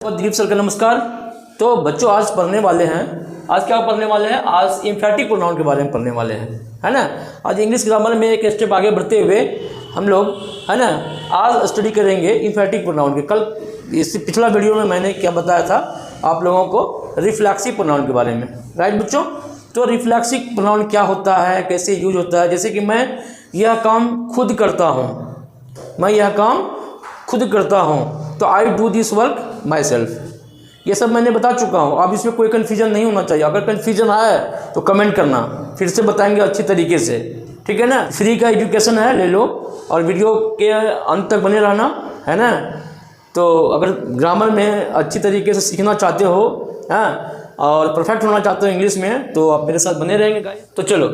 दीप sir का नमस्कार। तो बच्चों आज पढ़ने वाले हैं, आज क्या पढ़ने वाले हैं? आज एम्फैटिक प्रोनाउन के बारे में पढ़ने वाले हैं, है ना। आज इंग्लिश ग्रामर में एक स्टेप आगे बढ़ते हुए हम लोग, है ना, आज स्टडी करेंगे एम्फैटिक प्रोनाउन के। कल इस पिछला वीडियो में मैंने क्या बताया था आप लोगों को, रिफ्लेक्सिव प्रोनाउन के बारे में, राइट बच्चों। तो रिफ्लेक्सिव प्रोनाउन क्या होता है, कैसे यूज होता है? जैसे कि मैं यह काम खुद करता हूँ, मैं यह काम खुद करता हूँ, तो I do this work my self. ये सब मैंने बता चुका हूँ, अब इसमें कोई कन्फ्यूजन नहीं होना चाहिए। अगर कन्फ्यूजन आए तो कमेंट करना, फिर से बताएंगे अच्छी तरीके से, ठीक है ना। फ्री का एजुकेशन है, ले लो और वीडियो के अंत तक बने रहना, है ना। तो अगर ग्रामर में अच्छी तरीके से सीखना चाहते हो, हाँ, और परफेक्ट होना चाहते हो इंग्लिश में, तो आप मेरे साथ बने रहेंगे गाइस। तो चलो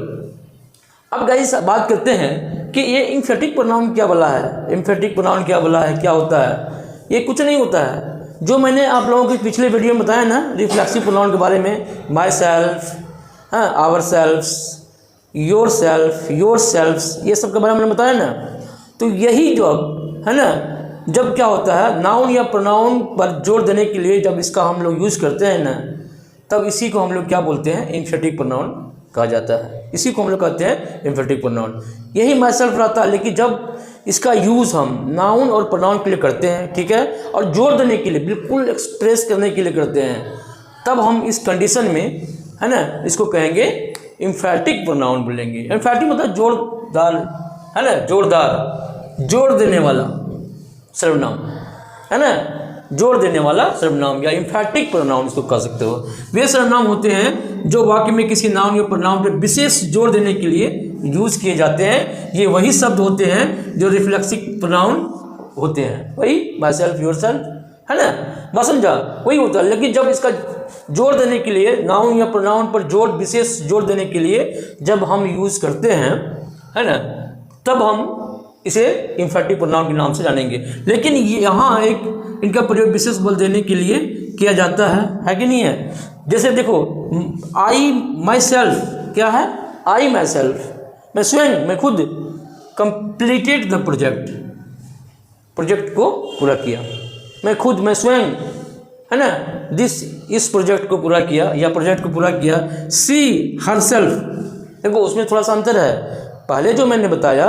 अब गाइस बात करते हैं कि ये एम्फैटिक प्रोनाउन क्या बोला है, एम्फैटिक प्रोनाउन क्या बोला है, क्या होता है। ये कुछ नहीं होता है, जो मैंने आप लोगों के पिछले वीडियो में बताया ना रिफ्लेक्सिव प्रोनाउन के बारे में, माई सेल्फ, हाँ, ourselves, yourself, yourselves, ये सब के बारे में मैंने बताया ना। तो यही जो है ना, जब क्या होता है नाउन या प्रोनाउन पर जोर देने के लिए जब इसका हम लोग यूज़ करते हैं ना, तब इसी को हम लोग क्या बोलते हैं, एम्फैटिक प्रोनाउन कहा जाता है। इसी को हम लोग कहते हैं एम्फैटिक प्रोनाउन। यही माई सेल्फ रहता है, लेकिन जब इसका यूज़ हम नाउन और प्रोनाउन के लिए करते हैं, ठीक है, और जोर देने के लिए, बिल्कुल एक्सप्रेस करने के लिए करते हैं, तब हम इस कंडीशन में, है ना, इसको कहेंगे एम्फैटिक प्रोनाउन बोलेंगे। एम्फैटिक मतलब जोरदार, है ना, जोरदार, जोर देने वाला सर्वनाम, है ना, जोर देने वाला सर्वनाम या एम्फैटिक प्रोनाउन इसको कह सकते हो। वे सर्वनाम होते हैं जो वाक्य में किसी नाउन या प्रोनाउन पर विशेष जोर देने के लिए यूज किए जाते हैं। ये वही शब्द होते हैं जो रिफ्लेक्सिव प्रोनाउन होते हैं, वही माई सेल्फ, योर सेल्फ, है ना, बस समझा, वही होता है। लेकिन जब इसका जोर देने के लिए, नाउन या प्रोनाउन पर जोर, विशेष जोर देने के लिए जब हम यूज करते हैं, है ना, तब हम इसे एम्फैटिक प्रोनाउन के नाम से जानेंगे। लेकिन यहाँ एक इनका प्रयोग विशेष बल देने के लिए किया जाता है कि नहीं है। जैसे देखो, आई माई सेल्फ क्या है, आई माई सेल्फ, मैं स्वयं, मैं खुद, कंप्लीटेड द प्रोजेक्ट, प्रोजेक्ट को पूरा किया, मैं खुद, मैं स्वयं, है ना, इस प्रोजेक्ट को पूरा किया या प्रोजेक्ट को पूरा किया। सी हर सेल्फ, देखो उसमें थोड़ा सा अंतर है। पहले जो मैंने बताया,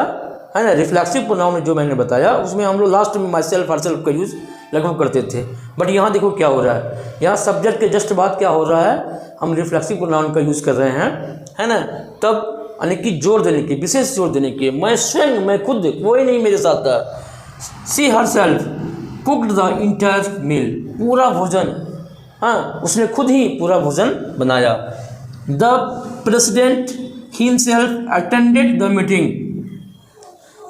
है ना, रिफ्लेक्सिव प्रोनाउन में जो मैंने बताया, उसमें हम लोग लास्ट में माई सेल्फ, हर सेल्फ का यूज़ लगभग करते थे। बट यहाँ देखो क्या हो रहा है, यहाँ सब्जेक्ट के जस्ट बाद क्या हो रहा है, हम रिफ्लेक्सिव प्रोनाउन का यूज़ कर रहे हैं, है ना। तब यानी कि जोर देने की, विशेष जोर देने की, मैं स्वयं, मैं खुद, कोई नहीं मेरे साथ था। She herself cooked the entire meal, पूरा भोजन, हाँ, उसने खुद ही पूरा भोजन बनाया। The president himself attended the meeting,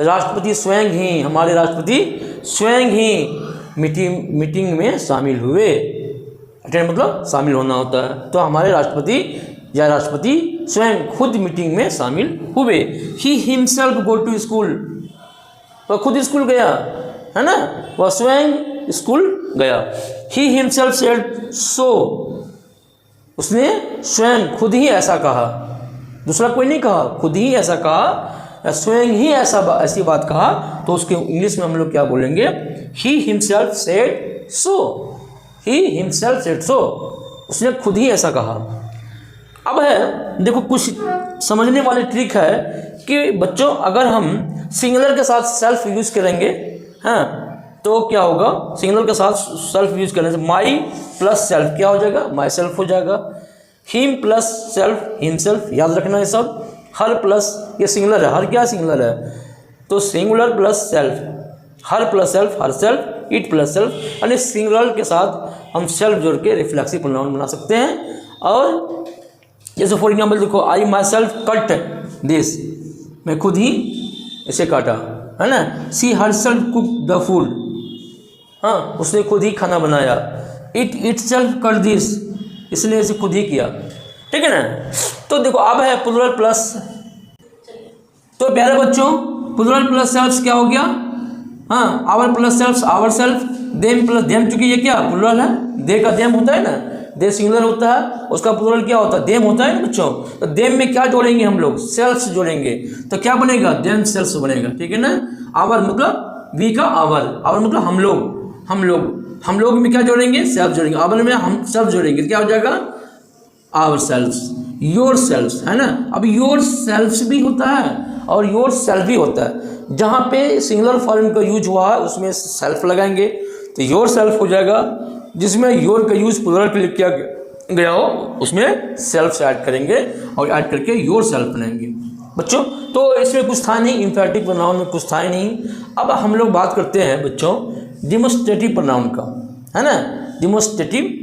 राष्ट्रपति स्वयं ही, हमारे राष्ट्रपति स्वयं ही मीटिंग में शामिल हुए। अटेंड मतलब शामिल होना होता है, तो हमारे राष्ट्रपति या राष्ट्रपति स्वयं खुद मीटिंग में शामिल हुए। He himself go to school, वह खुद स्कूल गया, है ना, वह स्वयं स्कूल गया। ही हिमसेल्फ सेड सो, उसने स्वयं खुद ही ऐसा कहा, दूसरा कोई नहीं कहा, खुद ही ऐसा कहा, स्वयं ही ऐसी बात कहा, तो उसके इंग्लिश में हम लोग क्या बोलेंगे, he himself said so, he himself said so, उसने खुद ही ऐसा कहा। अब है देखो, कुछ समझने वाली ट्रिक है कि बच्चों, अगर हम सिंगुलर के साथ सेल्फ यूज़ करेंगे, हाँ, तो क्या होगा, सिंगुलर के साथ सेल्फ यूज़ करने से माई प्लस सेल्फ क्या हो जाएगा, माई सेल्फ हो जाएगा। Him plus self, him self, याद रखना ये सब। हर प्लस, ये सिंगुलर है, हर क्या सिंगुलर है, तो singular plus self, her plus self, her self, it plus self, यानी सिंगुलर के साथ हम सेल्फ जोड़ के रिफ्लेक्सिव प्रोनाउन बना सकते हैं। और जैसे फॉर एग्जाम्पल देखो, I myself cut this, मैं खुद ही इसे काटा, है ना। She herself cook the food, हाँ, उसने खुद ही खाना बनाया। इट सेल्फ कट दिस, इसने इसे खुद ही किया, ठीक है ना। तो देखो अब है प्लूरल प्लस, तो प्यारे बच्चों प्लूरल प्लस सेल्फ क्या हो गया, हाँ, our plus self, ourself, them plus them, चूंकि ये क्या प्लूरल है, दे का देम होता है ना, दे सिंगुलर होता है, उसका प्लूरल क्या होता है, देम होता है ना बच्चों। तो देम में क्या जोड़ेंगे हम लोग, सेल्फ जोड़ेंगे, तो क्या बनेगा, देम सेल्फ बनेगा, ठीक है ना। आवर मतलब वी का आवर, आवर मतलब हम लोग, हम लोग में क्या जोड़ेंगे, सेल्फ जोड़ेंगे, आवर में हम सेल्फ जोड़ेंगे, क्या हो जाएगा आवर सेल्फ, योर सेल्फ, है ना। अब योर सेल्फ भी होता है और योर सेल्फ भी होता है। जहाँ पे सिंगुलर फॉर्म का यूज हुआ है उसमें सेल्फ लगाएंगे तो योर सेल्फ हो जाएगा, जिसमें योर का यूज प्लुरल पे किया गया हो उसमें सेल्फ से ऐड करेंगे और ऐड करके योर सेल्फ बनाएंगे बच्चों। तो इसमें कुछ था नहीं, इंफेरेटिव प्रोनाउन में कुछ था ही नहीं। अब हम लोग बात करते हैं बच्चों डिमोस्ट्रेटिव प्रोनाउन का, है ना। डिमोस्ट्रेटिव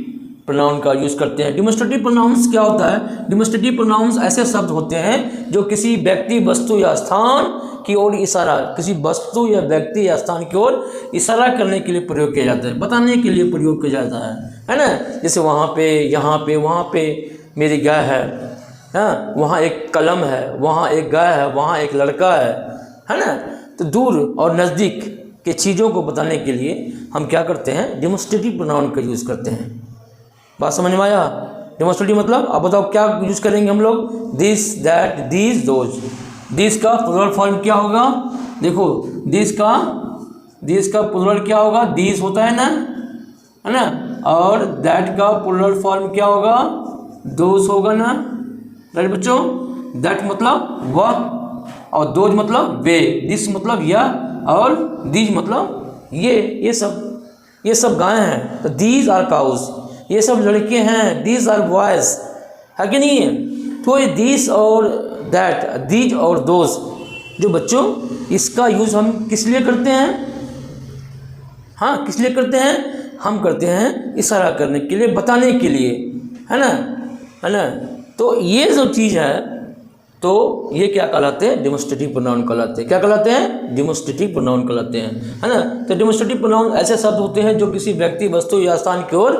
प्रोनाउन का यूज़ करते हैं। डिमोस्ट्रेटिव प्रोनाउंस क्या होता है, डिमोस्ट्रेटिव प्रोनाउंस ऐसे शब्द होते हैं जो किसी व्यक्ति, वस्तु या स्थान की ओर इशारा, किसी वस्तु या व्यक्ति या स्थान की ओर इशारा करने के लिए प्रयोग किया जाता है, बताने के लिए प्रयोग किया जाता है ना। जैसे वहाँ पे, यहाँ पे, वहाँ पे मेरी गाय है, हाँ, वहाँ एक कलम है, वहाँ एक गाय है, वहाँ एक लड़का है ना। तो दूर और नज़दीक के चीज़ों को बताने के लिए हम क्या करते हैं, डिमोस्ट्रेटिव प्रोनाउन का यूज़ करते हैं। बात समझ में आया। डिमोस्ट्रेटिव मतलब अब बताओ क्या यूज़ करेंगे हम लोग, this, that, these, those. This का प्लुरल फॉर्म क्या होगा, देखो दिस का प्लुरल क्या होगा, दीज होता है ना, है ना। और दैट का प्लुरल फॉर्म क्या होगा, दोज होगा ना, राइट बच्चों। दैट मतलब वह और दोज मतलब वे, दिस मतलब यह और दीज मतलब ये सब गायें हैं। तो दीज आर काउज, ये सब लड़के हैं, दीज आर बॉयज, है कि नहीं है। तो ये दिस और दैट, दीज और दोज जो बच्चों इसका यूज़ हम किस लिए करते हैं, हाँ किस लिए करते हैं, हम करते हैं इशारा करने के लिए, बताने के लिए, है ना। तो ये जो चीज़ है तो ये क्या कहलाते हैं, डिमोस्ट्रेटिव प्रोनाउन कहलाते हैं। क्या कहलाते हैं, डिमोस्ट्रेटिव प्रोनाउन कहलाते हैं, है ना। तो डिमोस्ट्रेटिव प्रोनाउन ऐसे शब्द होते हैं जो किसी व्यक्ति, वस्तु या स्थान की ओर,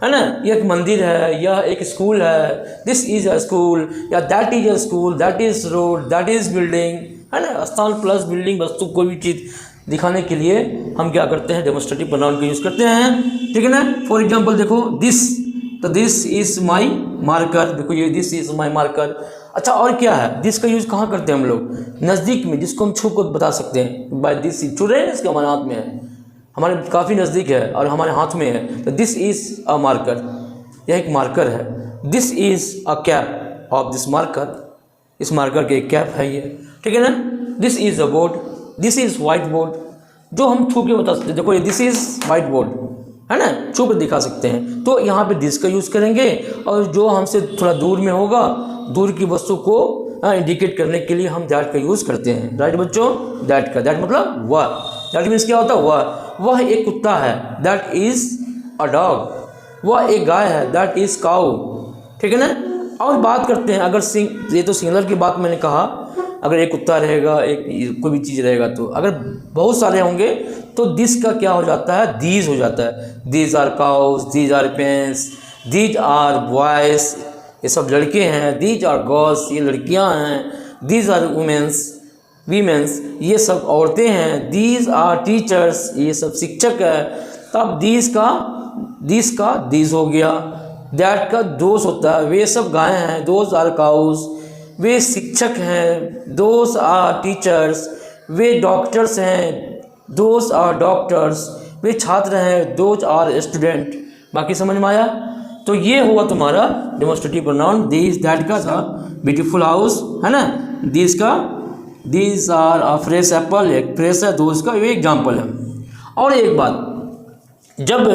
है ना। यह एक मंदिर है, यह एक स्कूल है, दिस इज अ स्कूल, या that is a school, that is road, that is building, है ना। स्थान प्लस बिल्डिंग, वस्तु कोई भी चीज़ दिखाने के लिए हम क्या करते हैं, डेमोस्ट्रेटिव प्रोनाउन का यूज़ करते हैं, ठीक है ना। फॉर एग्जांपल देखो दिस, तो दिस इज़ माई मार्कर, देखो ये दिस इज़ माई मार्कर। अच्छा और क्या है, दिस का यूज़ कहाँ करते हैं हम लोग, नज़दीक में, जिसको हम छू को बता सकते हैं, बाय दिस, छू रहे हैं इसके हमारे हाथ में है, हमारे काफ़ी नज़दीक है और हमारे हाथ में है, तो दिस इज़ अ मार्कर, यह एक मार्कर है। This is a cap of this marker, इस मार्कर के एक कैप है ये, ठीक है ना। This is a board, this is white board, जो हम छू के बता सकते हैं, देखो ये दिस इज़ वाइट बोर्ड, है ना, छू के दिखा सकते हैं। तो यहाँ पे दिस का यूज़ करेंगे और जो हमसे थोड़ा दूर में होगा, दूर की वस्तु को इंडिकेट करने के लिए हम दैट का यूज़ करते हैं, राइट बच्चों। दैट का, दैट मतलब वह, दैट मीन्स क्या होता है, वह एक कुत्ता है, दैट इज़ अ डॉग, वह एक गाय है, दैट इज़ काऊ, ठीक है ना। और बात करते हैं, अगर ये तो सिंगुलर की बात मैंने कहा, अगर एक कुत्ता रहेगा, एक कोई भी चीज़ रहेगा, तो अगर बहुत सारे होंगे तो दिस का क्या हो जाता है, दीज हो जाता है। These are cows, these are pens, these are boys, ये सब लड़के हैं, दीज आर गर्ल्स, ये लड़कियां हैं, दीज आर वीमेंस, ये सब औरतें हैं, दीज आर टीचर्स, ये सब शिक्षक है। तब दीज का दीज हो गया, दैट का दोज होता है, वे सब गायें हैं, दोज आर काउज, वे शिक्षक हैं, दोज आर टीचर्स, वे डॉक्टर्स हैं, दोज आर डॉक्टर्स, वे छात्र हैं, दोज आर स्टूडेंट। बाकी समझ में आया। तो ये हुआ तुम्हारा डेमोस्ट्रेटिव प्रोनाउन। दिस, दैट का था ब्यूटीफुल हाउस, है ना। दिस का, this are a fresh apple, एक फ्रेश है, दोज का ये एग्जाम्पल है। और एक बात, जब,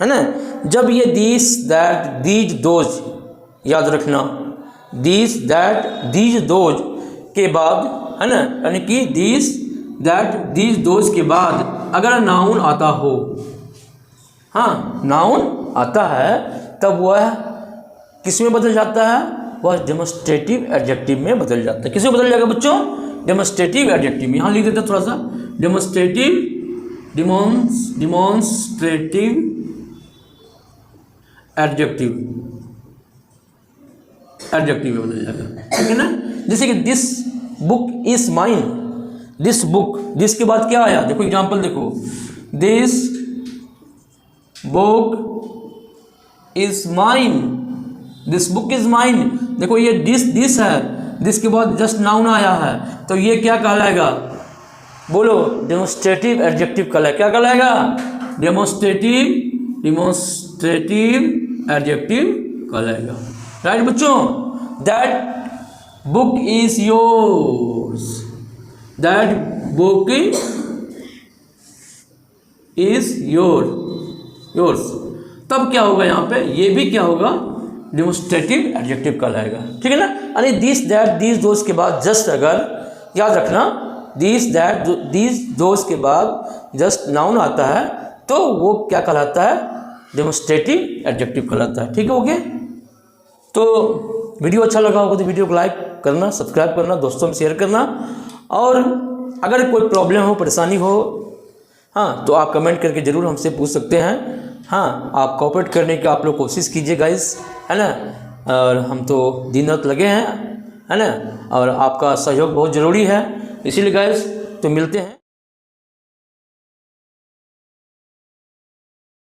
है ना, जब ये दिस, दैट, दीज, दोज, याद रखना, दिस, दैट, दीज, दोज के बाद, है ना, यानी कि दिस, दैट, दीज, दोज के बाद अगर नाउन आता हो, हाँ नाउन आता है, तब वह किस में बदल जाता है, वह डेमोस्ट्रेटिव एडजेक्टिव में बदल जाता है। किस में बदल जाएगा बच्चों, डेमोस्ट्रेटिव एडजेक्टिव में। यहाँ लिख देते हैं थोड़ा सा, डेमोस्ट्रेटिव एडजेक्टिव में बदल जाएगा, ठीक है ना। जैसे कि this book is mine, this book, this के बाद क्या आया, देखो एग्जाम्पल देखो, this book is mine, this book is mine, देखो ये दिस है, दिस के बाद जस्ट नाउन आया है, तो ये क्या कहलाएगा, बोलो, डेमोस्ट्रेटिव एडजेक्टिव कहलाएगा। क्या कहलाएगा, डेमोस्ट्रेटिव एडजेक्टिव कहलाएगा। राइट बच्चों, that book is yours, that book is yours. तब क्या होगा यहाँ पे, ये भी क्या होगा, डेमोस्ट्रेटिव एडजेक्टिव कहलाएगा। ठीक है ना। यानी दिस दैट दिस दोस्त के बाद जस्ट, अगर याद रखना दिस दैट दिस दोस्त के बाद जस्ट नाउन आता है तो वो क्या कहलाता है, डेमोस्ट्रेटिव एडजेक्टिव कहलाता है। ठीक है, ओके। तो वीडियो अच्छा लगा होगा तो वीडियो को लाइक करना, सब्सक्राइब करना, दोस्तों में शेयर करना, और अगर कोई प्रॉब्लम हो, परेशानी हो, हाँ, तो आप कमेंट करके ज़रूर हमसे पूछ सकते हैं। हाँ, आप कोऑपरेट करने की आप लोग कोशिश कीजिए गाइस, है ना। और हम तो दिन रात लगे हैं, है ना, और आपका सहयोग बहुत ज़रूरी है। इसीलिए गाइस तो मिलते हैं।